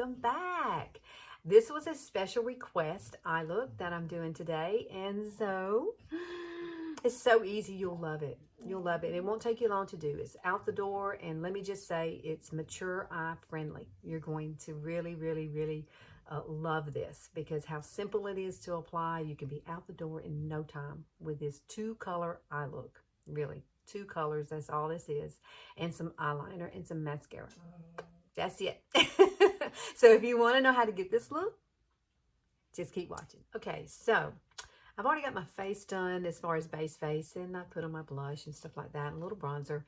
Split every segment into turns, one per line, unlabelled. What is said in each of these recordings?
welcome back. This was a special request eye look that I'm doing today, and so it's so easy. You'll love it. You'll love it. It won't take you long to do. It's out the door, and let me just say, it's mature eye friendly. You're going to really, really, really love this because how simple it is to apply. You can be out the door in no time with this 2-color eye look. Really, 2 colors. That's all this is, and some eyeliner and some mascara. That's it. So if you want to know how to get this look, just keep watching. Okay, so I've already got my face done as far as base face, and I put on my blush and stuff like that, and a little bronzer.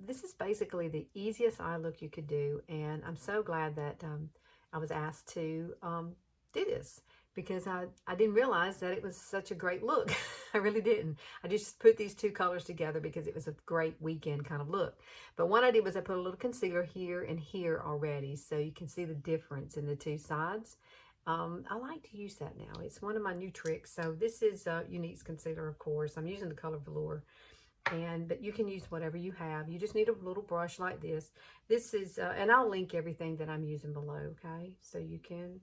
This is basically the easiest eye look you could do, and I'm so glad that I was asked to do this because I didn't realize that it was such a great look. I really didn't. I just put these 2 colors together because it was a great weekend kind of look. But what I did was I put a little concealer here and here already, so you can see the difference in the 2 sides. I like to use that now. It's one of my new tricks. So this is Younique's concealer, of course. I'm using the color Velour. But you can use whatever you have. You just need a little brush like this. This is, and I'll link everything that I'm using below, okay? So you can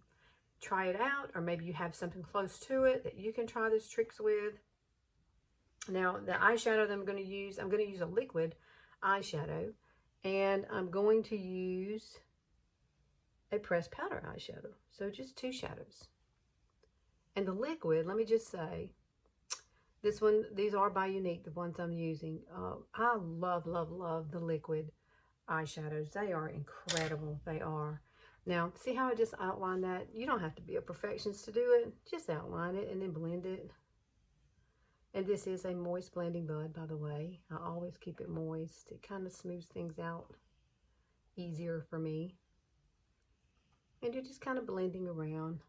try it out, or maybe you have something close to it that you can try these tricks with. Now, the eyeshadow that I'm going to use a liquid eyeshadow, and I'm going to use a pressed powder eyeshadow. So just 2 shadows. And the liquid, let me just say, these are by Younique, the ones I'm using. I love, love, love the liquid eyeshadows. They are incredible. They are. Now, see how I just outlined that? You don't have to be a perfectionist to do it. Just outline it and then blend it. And this is a moist blending bud, by the way. I always keep it moist. It kind of smooths things out easier for me. And you're just kind of blending around.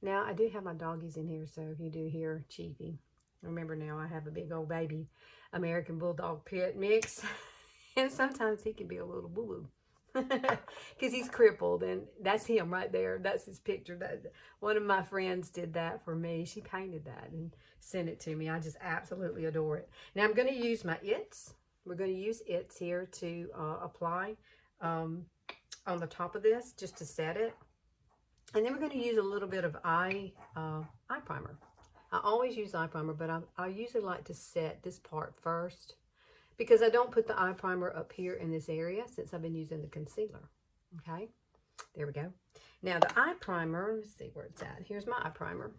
Now, I do have my doggies in here, so if you do hear Chiefy, remember now I have a big old baby American Bulldog pit mix. And sometimes he can be a little boo-boo. Because he's crippled, and that's him right there. That's his picture. That one of my friends did that for me. She painted that and sent it to me. I just absolutely adore it. Now I'm going to use my It's. We're going to use It's here to apply on the top of this just to set it. And then we're going to use a little bit of eye primer. I always use eye primer, but I usually like to set this part first, because I don't put the eye primer up here in this area since I've been using the concealer. Okay, there we go. Now the eye primer, let's see where it's at. Here's my eye primer.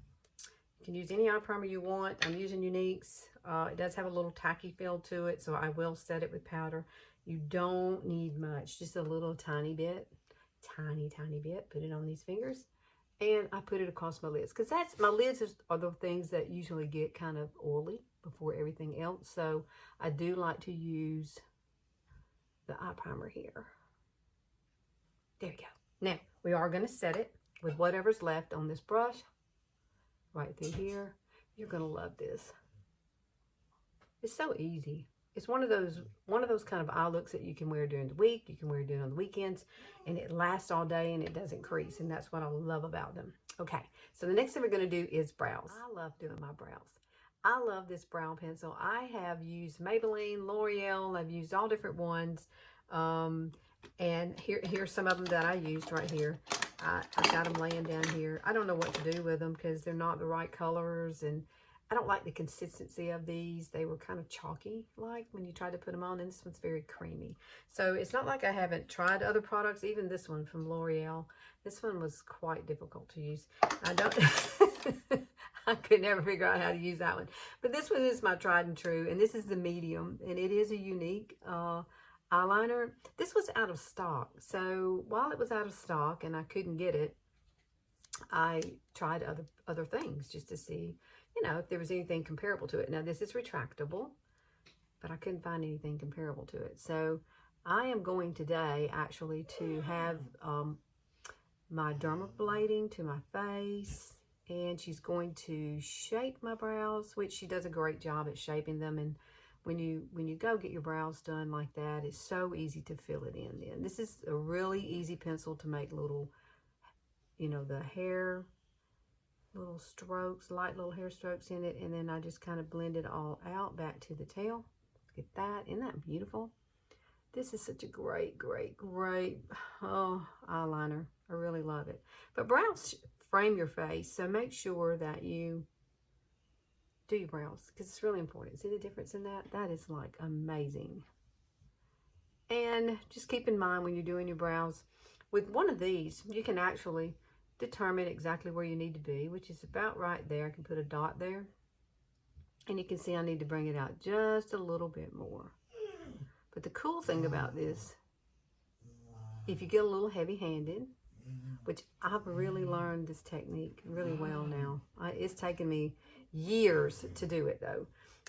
You can use any eye primer you want. I'm using Younique's. It does have a little tacky feel to it, so I will set it with powder. You don't need much, just a little tiny bit. Tiny, tiny bit. Put it on these fingers. And I put it across my lids, because my lids are the things that usually get kind of oily before everything else. So I do like to use the eye primer here. There you go. Now we are going to set it with whatever's left on this brush right through here. You're going to love this. It's so easy. It's one of those kind of eye looks that you can wear during the week. You can wear it on the weekends, and it lasts all day and it doesn't crease, and that's what I love about them. Okay, so the next thing we're going to do is brows. I love doing my brows. I love this brow pencil. I have used Maybelline, L'Oreal. I've used all different ones, and here's some of them that I used right here. I got them laying down here. I don't know what to do with them because they're not the right colors, and I don't like the consistency of these. They were kind of chalky-like when you tried to put them on, and this one's very creamy. So it's not like I haven't tried other products. Even this one from L'Oreal, this one was quite difficult to use. I could never figure out how to use that one. But this one is my tried and true, and this is the medium, and it is a Younique eyeliner. This was out of stock. So while it was out of stock and I couldn't get it, I tried other things just to see, if there was anything comparable to it. Now, this is retractable, but I couldn't find anything comparable to it. So I am going today actually to have my dermaplating to my face, and she's going to shape my brows, which she does a great job at shaping them. And when you go get your brows done like that, it's so easy to fill it in then. This is a really easy pencil to make little, the hair, little strokes, light little hair strokes in it, and then I just kind of blend it all out back to the tail. Look at that. Isn't that beautiful? This is such a great, great, great, oh, eyeliner. I really love it. But brows frame your face, so make sure that you do your brows because it's really important. See the difference in that? That is like amazing. And just keep in mind when you're doing your brows, with one of these, you can actually determine exactly where you need to be, which is about right there. I can put a dot there. And you can see I need to bring it out just a little bit more. But the cool thing about this, if you get a little heavy-handed, which I've really learned this technique really well now. It's taken me years to do it though.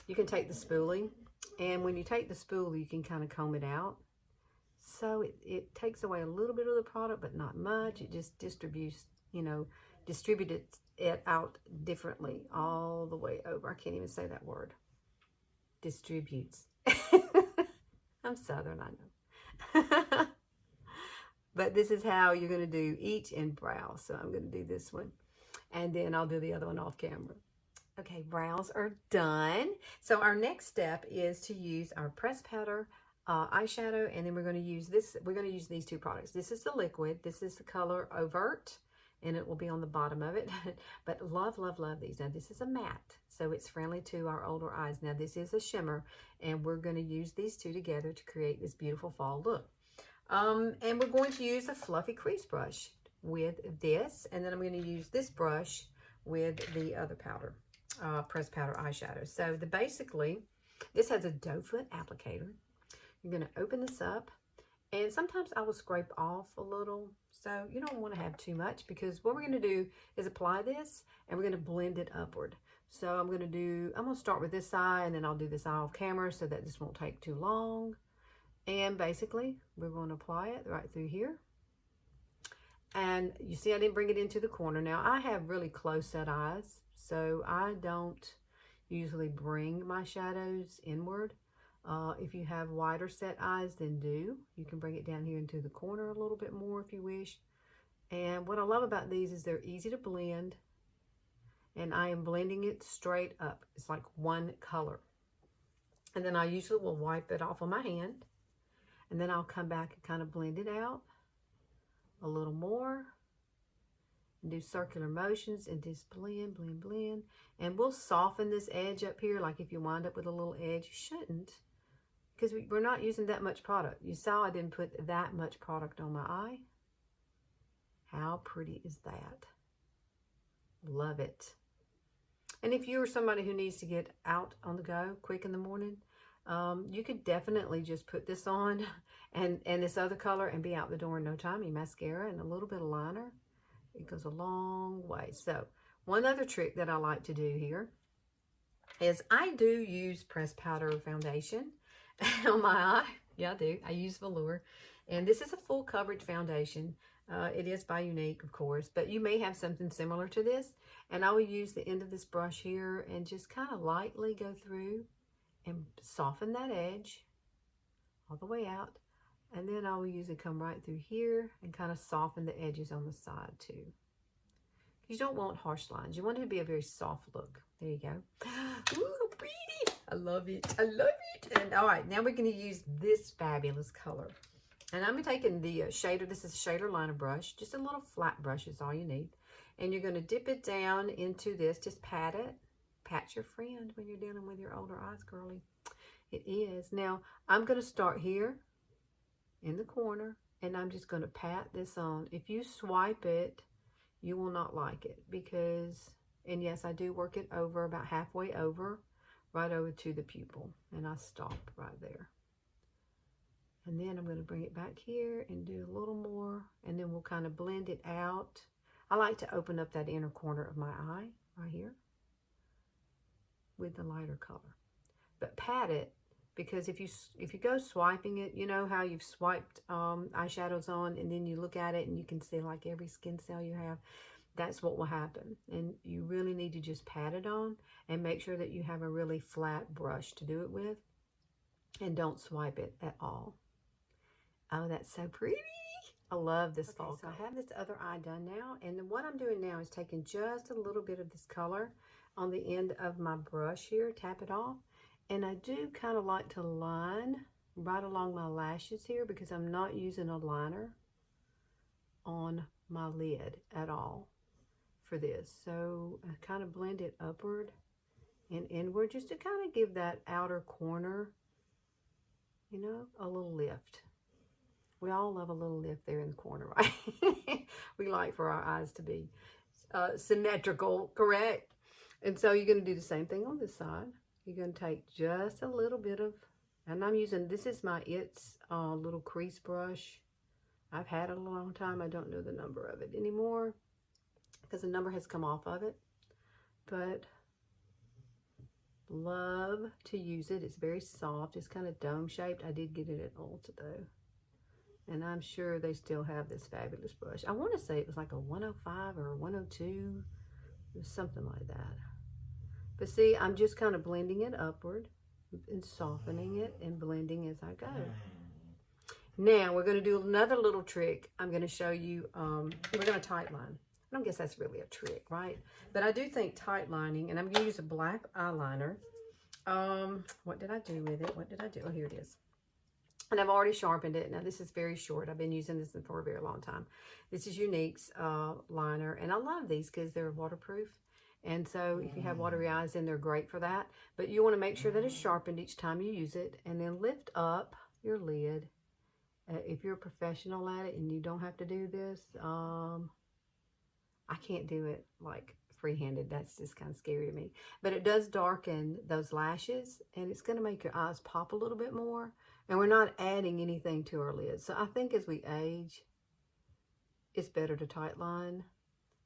You can take the spoolie, and when you take the spool, you can kind of comb it out. So it takes away a little bit of the product, but not much. It just distributes, distributes it out differently all the way over. I can't even say that word. Distributes. I'm Southern, I know. But this is how you're going to do each in brow. So I'm going to do this one, and then I'll do the other one off camera. Okay, brows are done. So our next step is to use our pressed powder eyeshadow, and then we're going to use this. We're going to use these two products. This is the liquid. This is the color Overt, and it will be on the bottom of it. But love, love, love these. Now this is a matte, so it's friendly to our older eyes. Now this is a shimmer, and we're going to use these two together to create this beautiful fall look. And we're going to use a fluffy crease brush with this, and then I'm going to use this brush with the other powder, pressed powder eyeshadow. So basically, this has a doe foot applicator. You're going to open this up, and sometimes I will scrape off a little, so you don't want to have too much, because what we're going to do is apply this, and we're going to blend it upward. So I'm going to start with this eye, and then I'll do this eye off camera so that this won't take too long. And basically, we're going to apply it right through here. And you see I didn't bring it into the corner. Now, I have really close set eyes, so I don't usually bring my shadows inward. If you have wider set eyes, then do. You can bring it down here into the corner a little bit more if you wish. And what I love about these is they're easy to blend. And I am blending it straight up. It's like one color. And then I usually will wipe it off on my hand. And then I'll come back and kind of blend it out a little more. And do circular motions and just blend, blend, blend. And we'll soften this edge up here. Like if you wind up with a little edge, you shouldn't. Because we're not using that much product. You saw I didn't put that much product on my eye. How pretty is that? Love it. And if you're somebody who needs to get out on the go quick in the morning, you could definitely just put this on and this other color and be out the door in no time. Your mascara and a little bit of liner. It goes a long way. So one other trick that I like to do here is I do use pressed powder foundation on my eye. Yeah, I do. I use velour. And this is a full coverage foundation. It is by Younique, of course, but you may have something similar to this. And I will use the end of this brush here and just kind of lightly go through and soften that edge all the way out. And then I will usually come right through here and kind of soften the edges on the side too. You don't want harsh lines. You want it to be a very soft look. There you go. Ooh, pretty. I love it. I love it. And all right, now we're going to use this fabulous color. And I'm taking the shader. This is a shader liner brush. Just a little flat brush is all you need. And you're going to dip it down into this. Just pat it. Pat your friend when you're dealing with your older eyes, girly. It is. Now, I'm going to start here in the corner, and I'm just going to pat this on. If you swipe it, you will not like it because, and yes, I do work it over about halfway over, right over to the pupil, and I stop right there. And then I'm going to bring it back here and do a little more, and then we'll kind of blend it out. I like to open up that inner corner of my eye right here with the lighter color, but pat it, because if you go swiping it, you know how you've swiped eyeshadows on, and then you look at it and you can see like every skin cell you have. That's what will happen, and you really need to just pat it on and make sure that you have a really flat brush to do it with, and don't swipe it at all. Oh, that's so pretty. I love this fall color. So I have this other eye done now, and then what I'm doing now is taking just a little bit of this color on the end of my brush here, tap it off, and I do kind of like to line right along my lashes here because I'm not using a liner on my lid at all for this. So I kind of blend it upward and inward just to kind of give that outer corner, you know, a little lift. We all love a little lift there in the corner, right? We like for our eyes to be symmetrical, correct? And so you're going to do the same thing on this side. You're going to take just a little bit of, and I'm using, this is my It's little crease brush. I've had it a long time. I don't know the number of it anymore because the number has come off of it. But love to use it. It's very soft. It's kind of dome shaped. I did get it at Ulta though. And I'm sure they still have this fabulous brush. I want to say it was like a 105 or a 102. It was something like that. But see, I'm just kind of blending it upward and softening it and blending as I go. Now we're going to do another little trick. I'm going to show you, we're going to tight line. I don't guess that's really a trick, right? But I do think tight lining, and I'm going to use a black eyeliner. What did I do with it? What did I do? Oh, here it is. And I've already sharpened it. Now, this is very short. I've been using this for a very long time. This is Younique's liner. And I love these because they're waterproof. And so if you have watery eyes, then they're great for that. But you want to make sure that it's sharpened each time you use it. And then lift up your lid. If you're a professional at it and you don't have to do this, I can't do it like free-handed. That's just kind of scary to me. But it does darken those lashes. And it's going to make your eyes pop a little bit more. And we're not adding anything to our lids. So I think as we age, it's better to tight line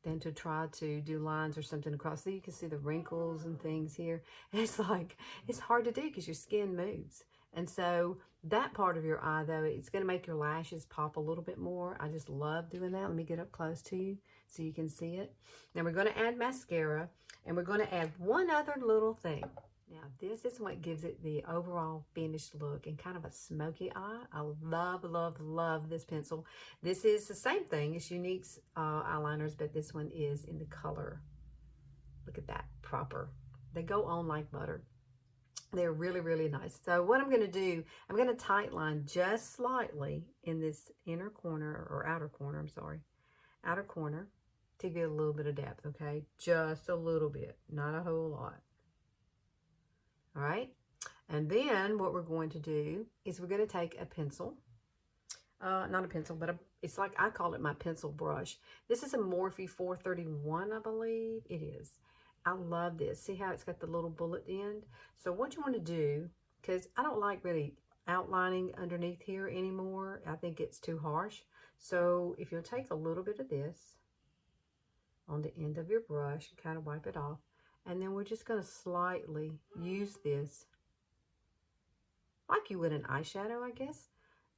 than to try to do lines or something across. So you can see the wrinkles and things here. And it's like, it's hard to do because your skin moves. And so that part of your eye, though, it's going to make your lashes pop a little bit more. I just love doing that. Let me get up close to you so you can see it. Now we're going to add mascara. And we're going to add one other little thing. Now, this is what gives it the overall finished look and kind of a smoky eye. I love, love, love this pencil. This is the same thing as Younique's eyeliners, but this one is in the color. Look at that, proper. They go on like butter. They're really, really nice. So what I'm going to do, I'm going to tight line just slightly in this inner corner, or outer corner, I'm sorry. Outer corner to get a little bit of depth, okay? Just a little bit, not a whole lot. All right, and then what we're going to do is we're going to take a pencil, not a pencil, but it's like, I call it my pencil brush. This is a Morphe 431, I believe it is. I love this. See how it's got the little bullet end? So what you want to do, because I don't like really outlining underneath here anymore. I think it's too harsh. So if you'll take a little bit of this on the end of your brush and kind of wipe it off. And then we're just going to slightly use this like you would an eyeshadow, I guess.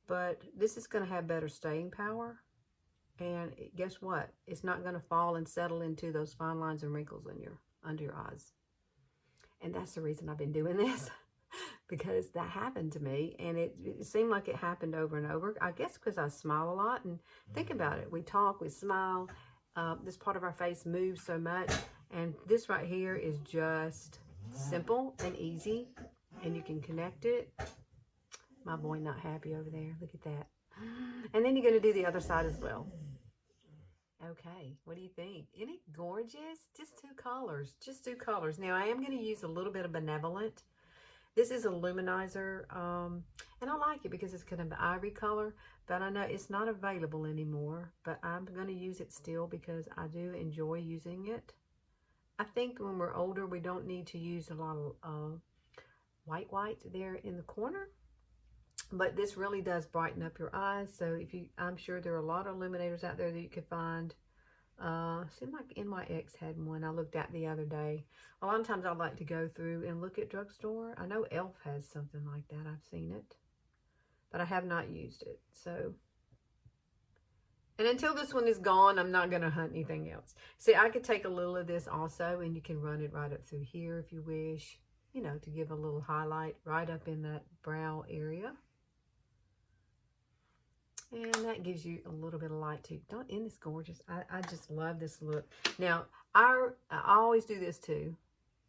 But this is going to have better staying power. And guess what? It's not going to fall and settle into those fine lines and wrinkles in under your eyes. And that's the reason I've been doing this. Because that happened to me. And it seemed like it happened over and over. I guess because I smile a lot. And think about it. We talk, we smile. This part of our face moves so much. And this right here is just simple and easy. And you can connect it. My boy not happy over there. Look at that. And then you're going to do the other side as well. Okay, what do you think? Isn't it gorgeous? Just two colors. Just two colors. Now, I am going to use a little bit of Benevolent. This is a luminizer. And I like it because it's kind of an ivory color. But I know it's not available anymore. But I'm going to use it still because I do enjoy using it. I think when we're older, we don't need to use a lot of white there in the corner. But this really does brighten up your eyes. So I'm sure there are a lot of illuminators out there that you could find. Seemed like NYX had one I looked at the other day. A lot of times I like to go through and look at drugstore. I know Elf has something like that. I've seen it. But I have not used it. So... And until this one is gone, I'm not going to hunt anything else. See, I could take a little of this also, and you can run it right up through here if you wish, you know, to give a little highlight right up in that brow area. And that gives you a little bit of light too. Isn't this gorgeous? I just love this look. Now, I always do this too.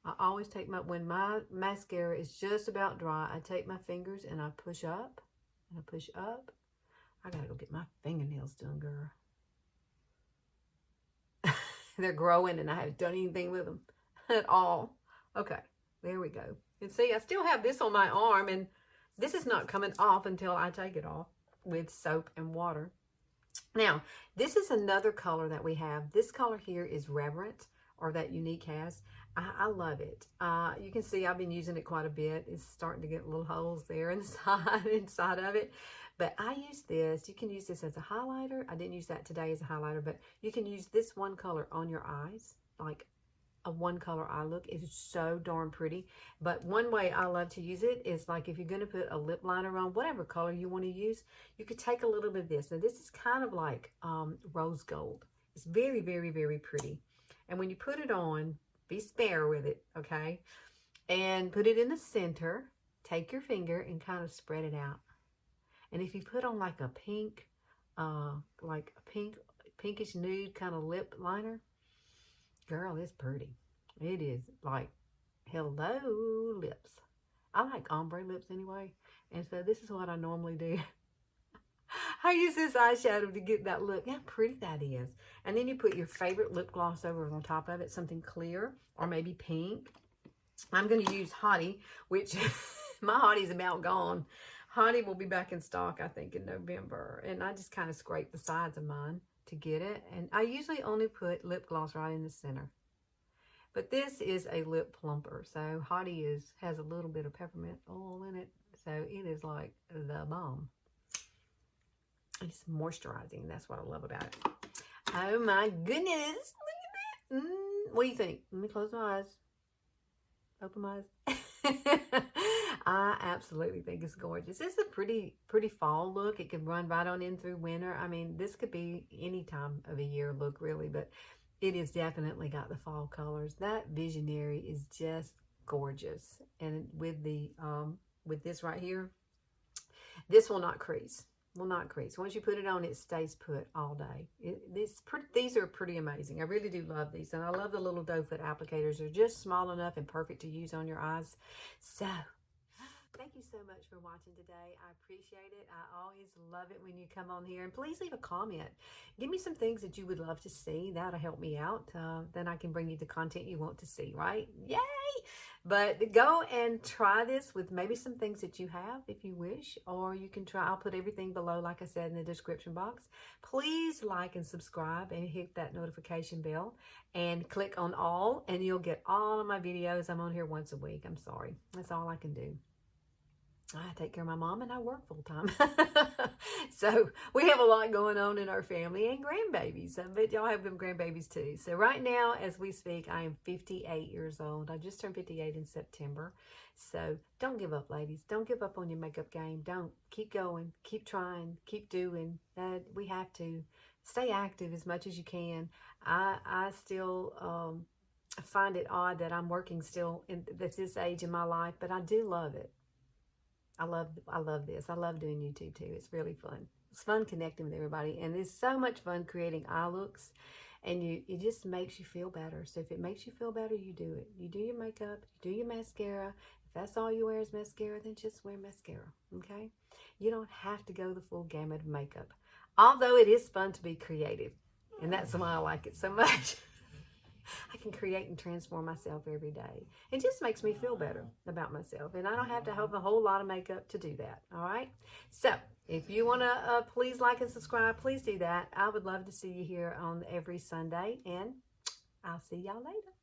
I always take when my mascara is just about dry, I take my fingers and I push up and I push up. I gotta go get my fingernails done, girl. They're growing and I haven't done anything with them at all. Okay, there we go. And see, I still have this on my arm, and this is not coming off until I take it off with soap and water. Now, this is another color that we have. This color here is Reverent, or that Younique has. I love it. You can see I've been using it quite a bit. It's starting to get little holes there inside of it. But I use this. You can use this as a highlighter. I didn't use that today as a highlighter, but you can use this one color on your eyes, like a one color eye look. It is so darn pretty. But one way I love to use it is like if you're going to put a lip liner on, whatever color you want to use, you could take a little bit of this. Now this is kind of like rose gold. It's very, very, very pretty. And when you put it on, be spare with it, okay? And put it in the center. Take your finger and kind of spread it out. And if you put on like a pink, pinkish nude kind of lip liner, girl, it's pretty. It is like, hello, lips. I like ombre lips anyway. And so this is what I normally do. I use this eyeshadow to get that look. How pretty that is. And then you put your favorite lip gloss over on top of it, something clear or maybe pink. I'm going to use Hottie, which my Hottie's about gone. Hottie will be back in stock, I think, in November. And I just kind of scrape the sides of mine to get it. And I usually only put lip gloss right in the center. But this is a lip plumper. So Hottie has a little bit of peppermint oil in it. So it is like the bomb. It's moisturizing. That's what I love about it. Oh my goodness. Look at that. What do you think? Let me close my eyes. Open my eyes. I absolutely think it's gorgeous. It's a pretty fall look. It could run right on in through winter. I mean, this could be any time of a year look, really, but it is definitely got the fall colors. That Visionary is just gorgeous. And with the with this right here, this will not crease. Will not crease. Once you put it on, it stays put all day. These are pretty amazing. I really do love these. And I love the little doe foot applicators. They're just small enough and perfect to use on your eyes. So, thank you so much for watching today. I appreciate it. I always love it when you come on here. And please leave a comment. Give me some things that you would love to see. That'll help me out. Then I can bring you the content you want to see, right? Yay! But go and try this with maybe some things that you have if you wish. Or you can try, I'll put everything below, like I said, in the description box. Please like and subscribe and hit that notification bell. And click on all and you'll get all of my videos. I'm on here once a week. I'm sorry. That's all I can do. I take care of my mom and I work full time. So we have a lot going on in our family and grandbabies. I bet y'all have them grandbabies too. So right now, as we speak, I am 58 years old. I just turned 58 in September. So don't give up, ladies. Don't give up on your makeup game. Don't. Keep going. Keep trying. Keep doing. We have to stay active as much as you can. I still find it odd that I'm working still at this age in my life, but I do love it. I love this. I love doing YouTube too. It's really fun. It's fun connecting with everybody. And it's so much fun creating eye looks. And it just makes you feel better. So if it makes you feel better, you do it. You do your makeup. You do your mascara. If that's all you wear is mascara, then just wear mascara. Okay? You don't have to go the full gamut of makeup. Although it is fun to be creative. And that's why I like it so much. I can create and transform myself every day. It just makes me feel better about myself. And I don't have to have a whole lot of makeup to do that. All right. So if you want to please like and subscribe, please do that. I would love to see you here on every Sunday. And I'll see y'all later.